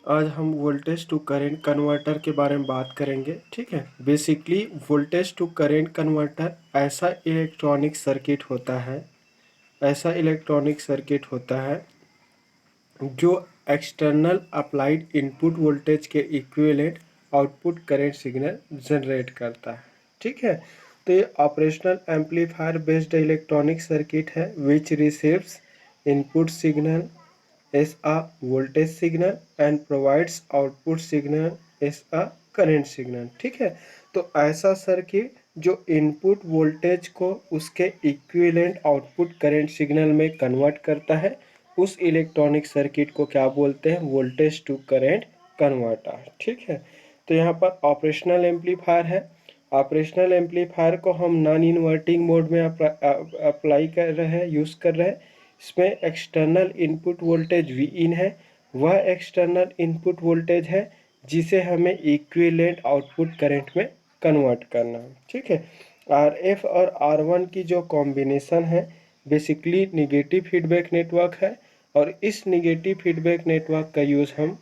आज हम voltage to current converter के बारे में बात करेंगे। ठीक है, basically voltage to current converter ऐसा इलेक्ट्रॉनिक सर्किट होता है जो एक्सटर्नल अप्लाइड इनपुट वोल्टेज के equivalent output current signal generate करता है। ठीक है, तो ये operational amplifier based electronic circuit है which receives input signal as a voltage signal and provides output signal as a current signal। ठीक है, तो ऐसा सर्किट जो इनपुट वोल्टेज को उसके इक्विवेलेंट आउटपुट करंट सिग्नल में कन्वर्ट करता है, उस इलेक्ट्रॉनिक सर्किट को क्या बोलते हैं? Voltage to current converter. ठीक है, तो यहाँ पर ऑपरेशनल एम्पलीफायर है। ऑपरेशनल एम्पलीफायर को हम नॉन इन्वर्टिंग मोड में अप्लाई कर रहे हैं, यूज़ कर रहे हैं। इसमें external input voltage V in है, वह एक्सटर्नल इनपुट वोल्टेज है जिसे हमें इक्विवेलेंट आउटपुट करंट में कन्वर्ट करना है। ठीक है, आर एफ और आर वन की जो कॉम्बिनेशन है बेसिकली निगेटिव फीडबैक नेटवर्क है, और इस निगेटिव फीडबैक नेटवर्क का यूज़ हम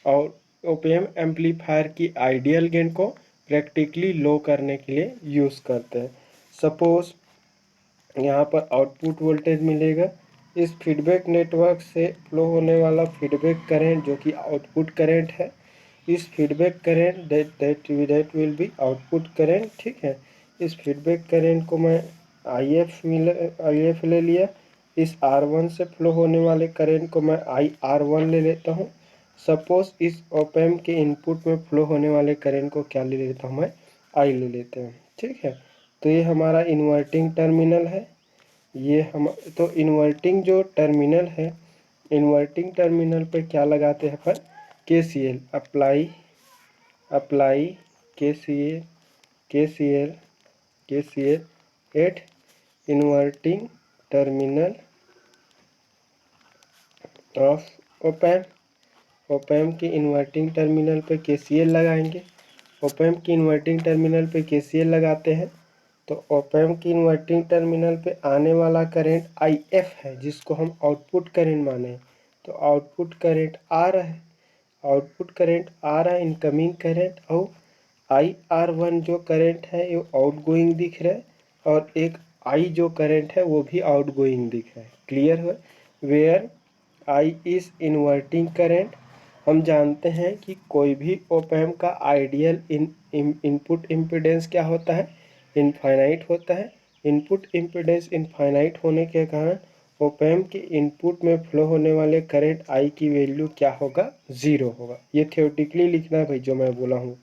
और ओपीएम एम्पलीफायर की आइडियल गेन को प्रैक्टिकली लो करने के लिए यूज़ करते हैं। सपोज यहाँ पर आउटपुट वोल्टेज मिलेगा, इस फीडबैक नेटवर्क से फ्लो होने वाला फीडबैक करंट जो कि आउटपुट करंट है, इस feedback current that will be output current. ठीक है, इस फीडबैक करंट को मैं आई एफ ले लिया, इस R1 से फ्लो होने वाले करंट को मैं IR1 ले लेता हूँ। सपोज इस ओपैम्प के इनपुट में फ्लो होने वाले करंट को क्या ले लेता हूँ मैं? आई ले लेते हैं। ठीक है, तो ये हमारा इन्वर्टिंग टर्मिनल है। ये हम तो इन्वर्टिंग जो टर्मिनल है, इन्वर्टिंग टर्मिनल पे क्या लगाते हैं अपन? KCL apply KCL at inverting terminal of op amp की इन्वर्टिंग टर्मिनल पे KCL लगाएंगे। ओपैम्प की इन्वर्टिंग टर्मिनल पे KCL लगाते हैं तो ओपैम्प की इन्वर्टिंग टर्मिनल पे आने वाला करंट IF है, जिसको हम आउटपुट करंट माने। तो आउटपुट करंट आ रहा है, इनकमिंग करंट, और IR1 जो करंट है ये आउटगोइंग दिख रहा है, और एक I जो करंट है वो भी आउटगोइंग दिख रहा है। क्लियर है? Where I is inverting current. हम जानते हैं कि कोई भी ओपैम्प का आइडियल इनपुट इम्पीडेंस क्या होता है? इनफाइनाइट होता है। इनपुट इम्पीडेंस इनफाइनाइट होने के कारण ओपैम्प के इनपुट में फ्लो होने वाले करंट I की वैल्यू क्या होगा? 0 होगा। ये थियोरेटिकली लिखना है भाई जो मैं बोला हूँ।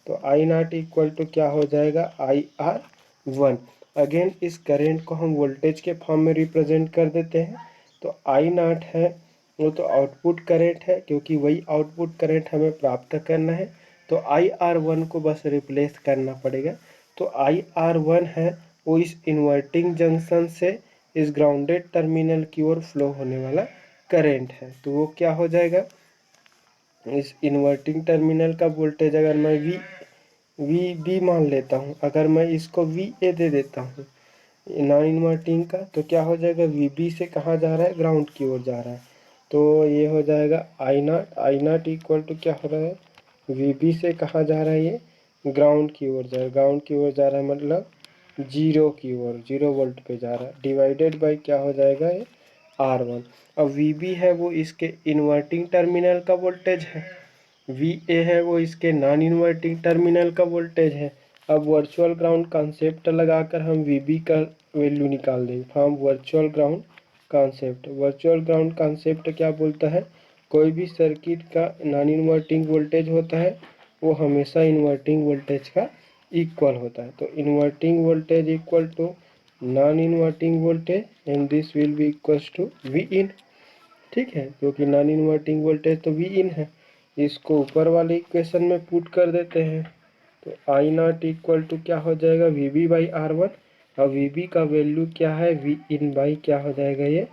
तो I नॉट इक्वल टू क्या हो जाएगा? IR1। अगेन इस करंट को हम वोल्टेज के फॉर्म में रिप्रेजेंट कर देते हैं। तो I नॉट है वो तो आउटपुट करंट है, क्योंकि वही आउटपुट करंट हमें प्राप्त करना है। तो IR1 को बस रिप्लेस करना पड़ेगा। तो IR1 है वो इस इन्वर्टिंग जंक्शन से इस ग्राउंडेड टर्मिनल की ओर फ्लो होने वाला करंट है। तो वो क्या हो जाएगा? इस इन्वर्टिंग टर्मिनल का वोल्टेज अगर मैं VB मान लेता हूँ, अगर मैं इसको VA दे देता हूँ नॉन इन्वर्टिंग का, तो क्या हो जाएगा? VB से कहाँ जा रहा है? ग्राउंड की ओर जा रहा है। तो ये हो जाएगा I नॉट इक्वल टू क्या हो रहा है? VB से कहाँ जा रहा है? ये ग्राउंड की ओर जा रहा है। ग्राउंड की ओर जा रहा है मतलब 0 की ओर, 0 वोल्ट पे जा रहा है, डिवाइडेड बाय क्या हो जाएगा? ये R1। अब VB है वो इसके इन्वर्टिंग टर्मिनल का वोल्टेज है, VA है वो इसके नॉन इन्वर्टिंग टर्मिनल का वोल्टेज है। अब वर्चुअल ग्राउंड कॉन्सेप्ट लगाकर हम VB का वैल्यू निकाल देंगे from virtual ground concept. Virtual ground concept क्या बोलता है? कोई भी सर्किट का नॉन इन्वर्टिंग वोल्टेज होता है वो हमेशा इन्वर्टिंग वोल्टेज का इक्वल होता है। तो inverting voltage equal to non inverting voltage, and this will be equals to V in. ठीक है, क्योंकि नॉन इन्वर्टिंग वोल्टेज तो वी इन है। इसको ऊपर वाले इक्वेशन में पुट कर देते हैं। तो आई नॉट इक्वल टू क्या हो जाएगा? VB by R1। और VB का वैल्यू क्या है? वी इन बाई क्या हो जाएगा? ये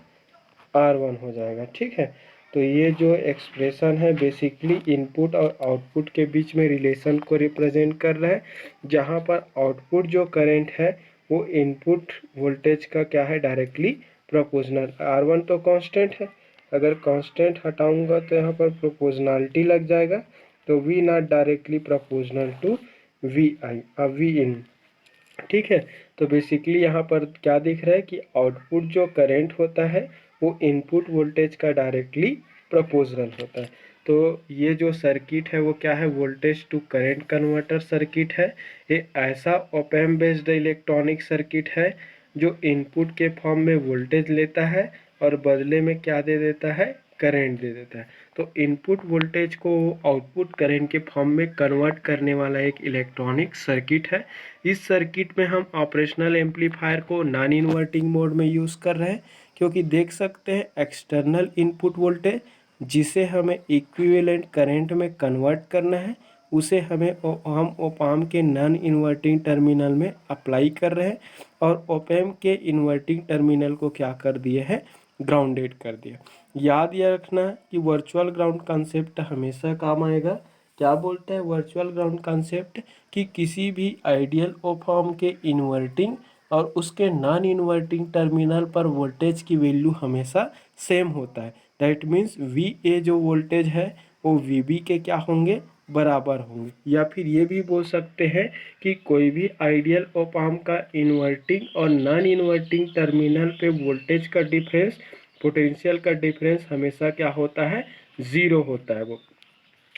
R1 हो जाएगा। ठीक है, तो ये जो एक्सप्रेशन है बेसिकली इनपुट और आउटपुट के बीच में रिलेशन को रिप्रेजेंट कर रहा है, जहाँ पर आउटपुट जो करंट है वो इनपुट वोल्टेज का क्या है? Directly proportional. R1 तो कांस्टेंट है, अगर कांस्टेंट हटाऊंगा तो यहाँ पर प्रोपोर्शनलिटी लग जाएगा, तो V naught directly proportional to V I V in. ठीक है, तो बेसिकली यहाँ पर क्या दिख रहा है कि आउटपुट जो करंट होता है वो इनपुट वोल्टेज का डायरेक्टली प्रोपोर्शनल होता है। तो ये जो सर्किट है वो क्या है, voltage to current converter circuit है। ये ऐसा op amp based electronic circuit है जो इनपुट के फॉर्म में वोल्टेज लेता है और बदले में क्या दे देता है, करंट दे देता है। तो इनपुट वोल्टेज को आउटपुट करंट के फॉर्म में कन्वर्ट करने वाला एक इलेक्ट्रॉनिक सर्किट है। इस सर्किट में हम ऑपरेशनल एम्पलीफायर को नॉन इन्वर्टिंग मोड में यूज़ कर रहे हैं, क्योंकि देख सकते हैं एक्सटर्नल इनपुट वोल्टेज जिसे हमें इक्विवेलेंट करंट में कन्वर्ट करना है उसे हम ऑप एम्प के नॉन इन्वर्टिंग टर्मिनल में अप्लाई कर रहे हैं, और ऑप एम्प के इन्वर्टिंग टर्मिनल को क्या कर दिए हैं, ग्राउंडेड कर दिया। याद ये रखना कि वर्चुअल ग्राउंड कॉन्सेप्ट हमेशा काम आएगा। क्या बोलते हैं वर्चुअल ग्राउंड कॉन्सेप्ट, कि किसी भी आइडियल ऑप एम्प के इन्वर्टिंग और उसके नॉन इन्वर्टिंग टर्मिनल पर वोल्टेज की वैल्यू हमेशा सेम होता है। दैट मीन्स वी ए जो वोल्टेज है वो वी बी के क्या होंगे, बराबर होंगे। या फिर ये भी बोल सकते हैं कि कोई भी आइडियल ऑप एम्प का इन्वर्टिंग और नॉन इन्वर्टिंग टर्मिनल पे वोल्टेज का डिफरेंस, पोटेंशियल का डिफरेंस हमेशा क्या होता है, ज़ीरो होता है। वो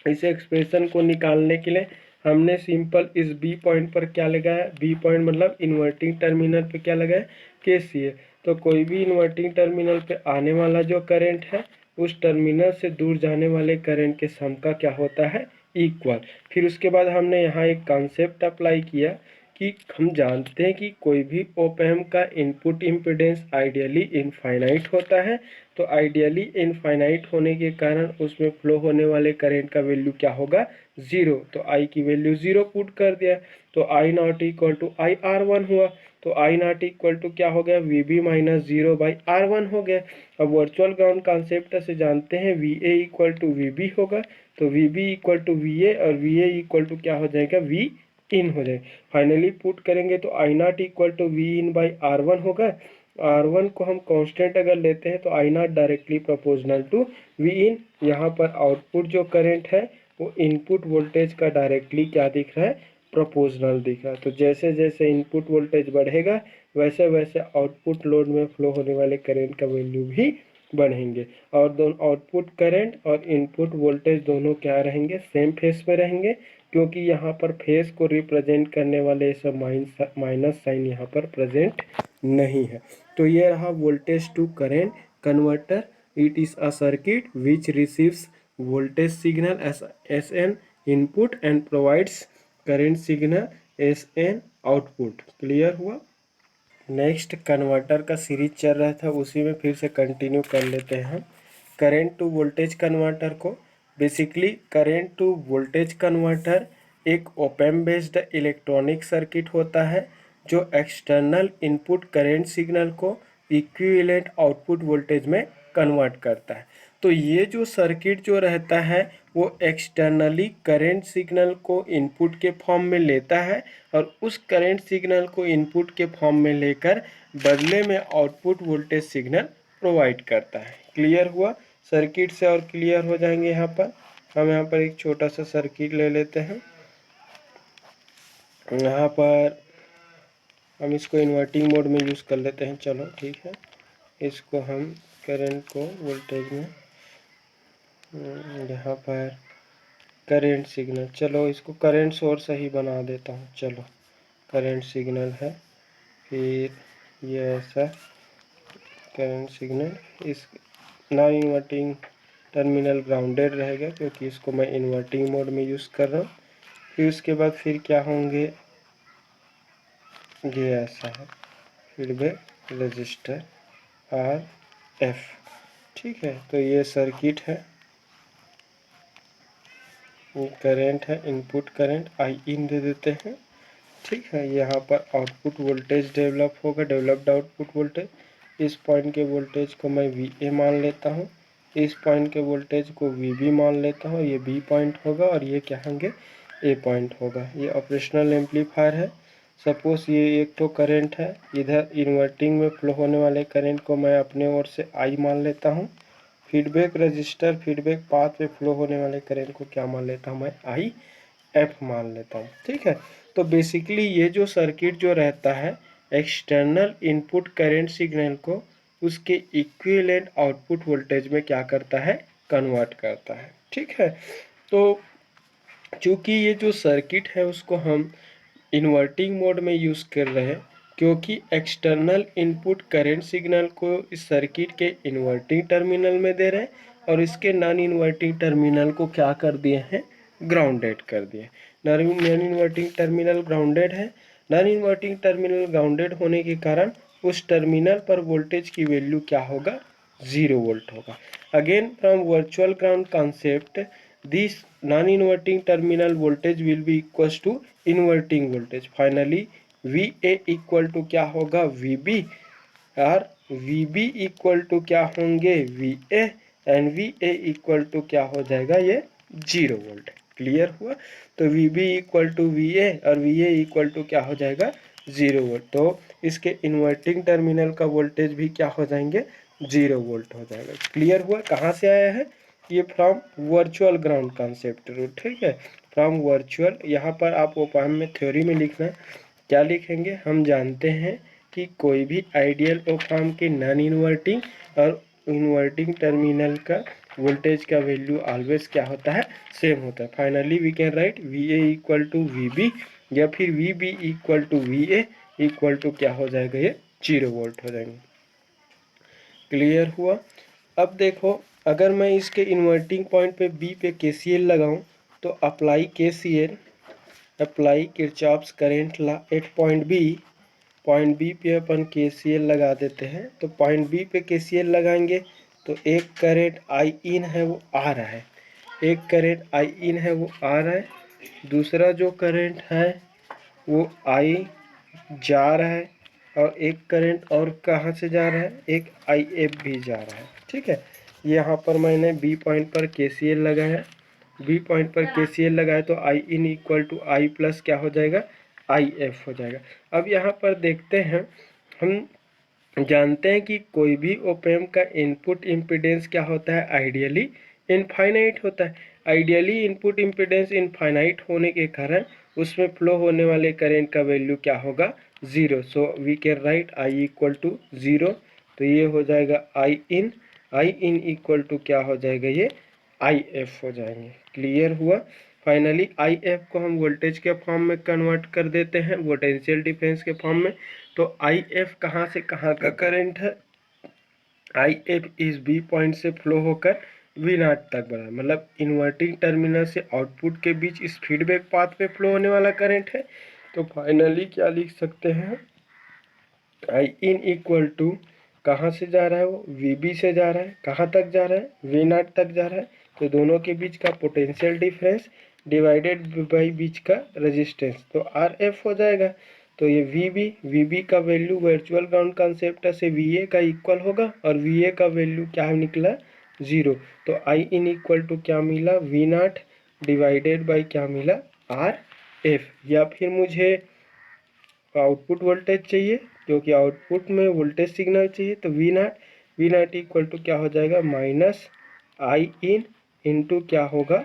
इस एक्सप्रेशन को निकालने के लिए हमने सिंपल इस बी पॉइंट पर क्या लगाया, बी पॉइंट मतलब इन्वर्टिंग टर्मिनल पे क्या लगाया, केसीएल। तो कोई भी इन्वर्टिंग टर्मिनल पे आने वाला जो करंट है उस टर्मिनल से दूर जाने वाले करंट के सम का क्या होता है, इक्वल। फिर उसके बाद हमने यहाँ एक कॉन्सेप्ट अप्लाई किया कि हम जानते हैं कि कोई भी ऑप एम्प का इनपुट इम्पीडेंस आइडियली इनफाइनाइट होता है। तो आइडियली इनफाइनाइट होने के कारण उसमें फ्लो होने वाले करंट का वैल्यू क्या होगा, ज़ीरो। तो आई की वैल्यू ज़ीरो पुट कर दिया, तो I naught equal to I R one हुआ। तो आई नॉट इक्वल टू क्या हो गया, V B minus zero by R one हो गया। अब वर्चुअल ग्राउंड कॉन्सेप्ट से जानते हैं V A equal to V B होगा, तो V B equal to V A और वी ए इक्वल टू क्या हो जाएगा, वी इन हो जाएगा। फाइनली पुट करेंगे तो I naught equal to V in by R one होगा। आर वन को हम कांस्टेंट अगर लेते हैं तो I naught directly proportional to V in. यहाँ पर आउटपुट जो करंट है वो इनपुट वोल्टेज का डायरेक्टली क्या दिख रहा है, प्रोपोर्शनल दिख रहा है। तो जैसे जैसे इनपुट वोल्टेज बढ़ेगा वैसे वैसे आउटपुट लोड में फ्लो होने वाले करंट का वैल्यू भी बढ़ेंगे, और दोनों आउटपुट करंट और इनपुट वोल्टेज दोनों क्या रहेंगे, सेम फेस में रहेंगे, क्योंकि यहाँ पर फेस को रिप्रेजेंट करने वाले सब माइनस साइन यहाँ पर प्रेजेंट नहीं है। तो ये रहा voltage to current converter. It is a circuit which receives voltage signal as Sn input and provides current signal Sn output। Clear हुआ। नेक्स्ट कन्वर्टर का सीरीज चल रहा था, उसी में फिर से कंटिन्यू कर लेते हैं हम करेंट टू वोल्टेज कन्वर्टर को। Basically current to voltage converter एक op amp based electronic circuit होता है जो एक्सटर्नल इनपुट करेंट सिग्नल को इक्विवेलेंट आउटपुट वोल्टेज में कन्वर्ट करता है। तो ये जो सर्किट जो रहता है वो एक्सटर्नली करंट सिग्नल को इनपुट के फॉर्म में लेता है और उस करंट सिग्नल को इनपुट के फॉर्म में लेकर बदले में आउटपुट वोल्टेज सिग्नल प्रोवाइड करता है। क्लियर हुआ। सर्किट से और क्लियर हो जाएंगे। यहाँ पर हम यहाँ पर एक छोटा सा सर्किट ले लेते हैं। यहाँ पर हम इसको इन्वर्टिंग मोड में यूज़ कर लेते हैं। चलो ठीक है, इसको हम करंट को वोल्टेज में यहाँ पर करंट सिग्नल, चलो इसको करंट सोर्स ही बना देता हूँ। चलो करंट सिग्नल है, फिर ये ऐसा करंट सिग्नल, इस नॉन इन्वर्टिंग टर्मिनल ग्राउंडेड रहेगा क्योंकि इसको मैं इन्वर्टिंग मोड में यूज़ कर रहा हूँ। फिर उसके बाद फिर क्या होंगे, ये ऐसा है फीडबैक रजिस्टर आर एफ। ठीक है, तो ये सर्किट है, ये करंट है, इनपुट करंट आई इन दे देते हैं। ठीक है, यहाँ पर आउटपुट वोल्टेज डेवलप होगा, डेवलप्ड आउटपुट वोल्टेज। इस पॉइंट के वोल्टेज को मैं वी ए मान लेता हूँ, इस पॉइंट के वोल्टेज को वी बी मान लेता हूँ। ये बी पॉइंट होगा और ये क्या होंगे, ए पॉइंट होगा। ये ऑपरेशनल एम्पलीफायर है। सपोज ये एक तो करंट है, इधर इन्वर्टिंग में फ्लो होने वाले करंट को मैं अपने ओर से आई मान लेता हूँ। फीडबैक रजिस्टर फीडबैक पाथ पे फ्लो होने वाले करंट को क्या मान लेता हूँ मैं, आई एफ मान लेता हूँ। ठीक है, तो बेसिकली ये जो सर्किट जो रहता है एक्सटर्नल इनपुट करंट सिग्नल को उसके इक्विवेलेंट आउटपुट वोल्टेज में क्या करता है, कन्वर्ट करता है। ठीक है, तो चूँकि ये जो सर्किट है उसको हम इन्वर्टिंग मोड में यूज़ कर रहे हैं, क्योंकि एक्सटर्नल इनपुट करंट सिग्नल को इस सर्किट के इन्वर्टिंग टर्मिनल में दे रहे हैं और इसके नॉन इन्वर्टिंग टर्मिनल को क्या कर दिए हैं, ग्राउंडेड कर दिए। नॉन इन्वर्टिंग टर्मिनल ग्राउंडेड है, नॉन इन्वर्टिंग टर्मिनल ग्राउंडेड होने के कारण उस टर्मिनल पर वोल्टेज की वैल्यू क्या होगा, 0 वोल्ट होगा। Again from virtual ground concept this non inverting terminal voltage will be equals to inverting voltage. Finally V A equal to क्या होगा, वी बी, और वी बी इक्वल टू क्या होंगे, V A, and V A equal to क्या हो जाएगा, ये 0 volt. Clear हुआ, तो V B equal to V A और वी ए इक्वल टू क्या हो जाएगा, 0 वोल्ट। तो इसके इन्वर्टिंग टर्मिनल का वोल्टेज भी क्या हो जाएंगे, 0 वोल्ट हो जाएगा। क्लियर हुआ, कहाँ से आया है ये, फ्रॉम वर्चुअल ग्राउंड कॉन्सेप्ट। ठीक है, फ्रॉम वर्चुअल, यहाँ पर आप ओपाम में थ्योरी में लिखना क्या लिखेंगे, हम जानते हैं कि कोई भी आइडियल ओपाम के नॉन इन्वर्टिंग और इन्वर्टिंग टर्मिनल का वोल्टेज का वैल्यू ऑलवेज क्या होता है, सेम होता है। Finally we can write V A equal to V B या फिर V B equal to V A equal to क्या हो जाएगा, ये 0 वोल्ट हो जाएंगे। क्लियर हुआ। अब देखो, अगर मैं इसके इन्वर्टिंग पॉइंट पे बी पे केसीएल लगाऊं तो apply KCL, apply Kirchhoff's current law at point B पे अपन केसीएल लगा देते हैं। तो पॉइंट बी पे केसीएल लगाएंगे तो एक करंट आई इन है वो आ रहा है, एक करंट आई इन है वो आ रहा है, दूसरा जो करंट है वो आई जा रहा है, और एक करंट और कहाँ से जा रहा है, एक आई एफ भी जा रहा है। ठीक है, यहाँ पर मैंने बी पॉइंट पर केसीएल लगाया, बी पॉइंट पर केसीएल लगाया तो I in equal to I plus क्या हो जाएगा, आई एफ हो जाएगा। अब यहाँ पर देखते हैं, हम जानते हैं कि कोई भी ओप एम्प का इनपुट इम्पीडेंस क्या होता है, आइडियली इनफाइनाइट होता है। आइडियली इनपुट इम्पीडेंस इनफाइनाइट होने के कारण उसमें फ्लो होने वाले करंट का वैल्यू क्या होगा, 0। So we can write I equal to 0। तो ये हो जाएगा आई इन इक्वल टू क्या हो जाएगा, ये आई एफ हो जाएंगे। क्लियर हुआ। फाइनली आई एफ को हम वोल्टेज के फॉर्म में कन्वर्ट कर देते हैं, पोटेंशियल डिफरेंस के फॉर्म में। तो आई एफ कहाँ से कहाँ का करंट है, आई एफ इस बी पॉइंट से फ्लो होकर वी नॉट तक बढ़ा, मतलब इन्वर्टिंग टर्मिनल से आउटपुट के बीच इस फीडबैक पाथ पे फ्लो होने वाला करंट है। तो फाइनली क्या लिख सकते हैं, आई इन इक्वल टू कहाँ से जा रहा है, वो वी बी से जा रहा है, कहाँ तक जा रहा है, वी नॉट तक जा रहा है। तो दोनों के बीच का पोटेंशियल डिफरेंस डिवाइडेड बाई बीच का रेजिस्टेंस, तो आर एफ हो जाएगा। तो ये वी बी का वैल्यू वर्चुअल ग्राउंड कॉन्सेप्ट से वी ए का इक्वल होगा, और वी ए का वैल्यू क्या निकला, 0। तो आई इन इक्वल टू क्या मिला, वी नॉट डिवाइडेड बाई क्या मिला, आर एफ। या फिर मुझे आउटपुट वोल्टेज चाहिए, क्योंकि आउटपुट में वोल्टेज सिग्नल चाहिए, तो वी नॉट इक्वल टू क्या हो जाएगा, माइनस आई इन इंटू क्या होगा,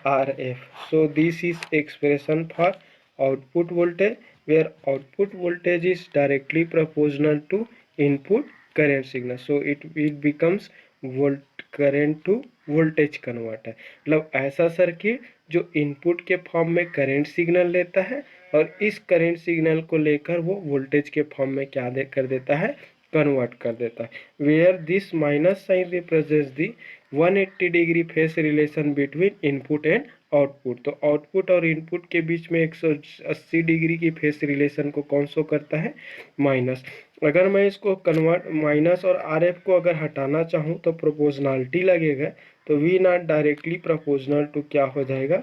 R F. So this is expression for output voltage, where output voltage is directly proportional to input current signal, so it becomes volt current to voltage converter. मतलब ऐसा circuit जो input के form में current signal लेता है और इस current signal को लेकर वो वोल्टेज के फॉर्म में क्या कर देता है, कन्वर्ट कर देता है। Where this minus sign represents the 180 degree phase relation between input and output. तो आउटपुट और इनपुट के बीच में 180 डिग्री की फेस रिलेशन को कौन शो करता है, माइनस। अगर मैं इसको कन्वर्ट माइनस और आर एफ को अगर हटाना चाहूँ तो प्रोपोर्शनलिटी लगेगा, तो V naught directly proportional to क्या हो जाएगा,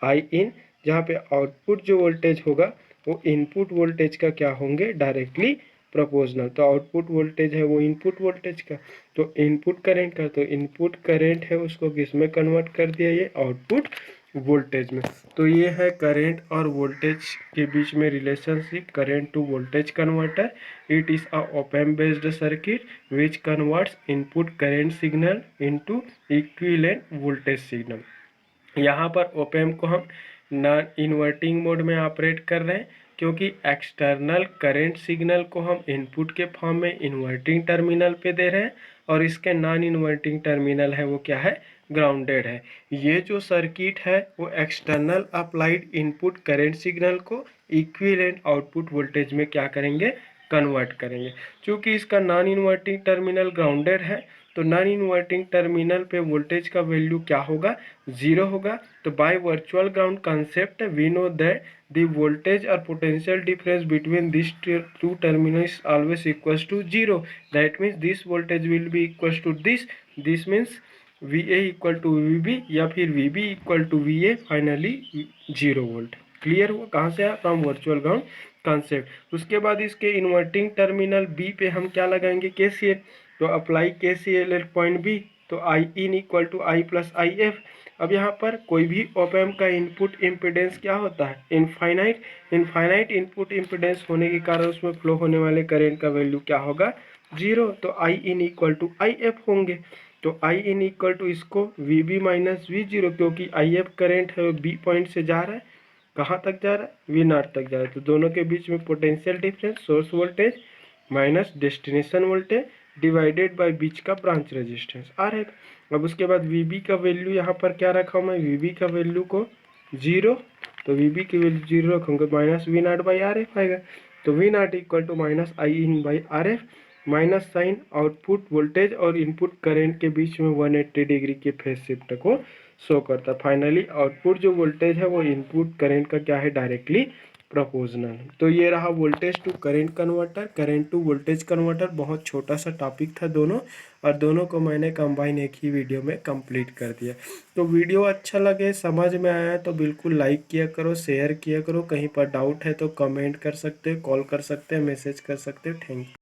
आई इन, जहाँ पे आउटपुट जो वोल्टेज होगा वो इनपुट वोल्टेज का क्या होंगे, डायरेक्टली प्रोपोर्शनल। तो आउटपुट वोल्टेज है वो इनपुट वोल्टेज का, तो इनपुट करंट का, तो इनपुट करंट है उसको किस में कन्वर्ट कर दिया, ये आउटपुट वोल्टेज में। तो ये है करंट और वोल्टेज के बीच में relationship, current to voltage converter. It is a op amp based circuit which converts input current signal into equivalent voltage signal. यहाँ पर ऑप एम्प को हम नॉन इन्वर्टिंग मोड में ऑपरेट कर रहे हैं, क्योंकि एक्सटर्नल करंट सिग्नल को हम इनपुट के फॉर्म में इन्वर्टिंग टर्मिनल पे दे रहे हैं, और इसके नॉन इन्वर्टिंग टर्मिनल है वो क्या है, ग्राउंडेड है। ये जो सर्किट है वो external applied input current signal को इक्विवेलेंट आउटपुट वोल्टेज में क्या करेंगे, कन्वर्ट करेंगे। चूँकि इसका नॉन इन्वर्टिंग टर्मिनल ग्राउंडेड है, तो नॉन इन्वर्टिंग टर्मिनल पे वोल्टेज का वैल्यू क्या होगा, जीरो होगा। तो by virtual ground concept we know that the voltage और potential difference between this two terminals always equals to zero. That means this voltage will be equals to this means V A equal to V B, या फिर V B equal to V A, finally 0 volt. Clear हुआ, कहाँ से आया, from virtual ground concept. उसके बाद इसके inverting terminal B पे हम क्या लगाएंगे, केसीएल। तो apply KCL at point B, तो I in equal to I plus I F. अब यहाँ पर कोई भी ऑप एम्प का इनपुट इम्पिडेंस क्या होता है, इनफाइनाइट। इनफाइनाइट इनपुट इम्पिडेंस होने के कारण उसमें फ्लो होने वाले करेंट का वैल्यू क्या होगा, जीरो। तो I in equal to I F होंगे। तो आई इन इक्वल टू इसको V B minus V zero, क्योंकि आई एफ करेंट है वो बी पॉइंट से जा रहा है, कहाँ तक जा रहा है, वी नॉट तक जा रहा है। तो दोनों के बीच में potential difference, source voltage minus destination voltage divided by बीच का ब्रांच रेजिस्टेंस आर है। अब उसके बाद वी बी का वैल्यू यहाँ पर क्या रखा हूँ मैं, वी बी का वैल्यू को जीरो। तो वी बी की वैल्यू जीरो रखूँगा, minus V naught by R F आएगा। तो V naught equal to minus I in by R F, minus sign output voltage और इनपुट करंट के बीच में 180 डिग्री के फेज शिफ्ट को शो करता है। फाइनली आउटपुट जो वोल्टेज है वो इनपुट करंट का क्या है, डायरेक्टली प्रोपोर्शनल। तो ये रहा voltage to current converter, current to voltage converter. बहुत छोटा सा टॉपिक था दोनों, और दोनों को मैंने कंबाइन एक ही वीडियो में कंप्लीट कर दिया। तो वीडियो अच्छा लगे, समझ में आया तो बिल्कुल लाइक किया करो, शेयर किया करो। कहीं पर डाउट है तो कमेंट कर सकते हो, कॉल कर सकते हैं, मैसेज कर सकते हो। Thank you.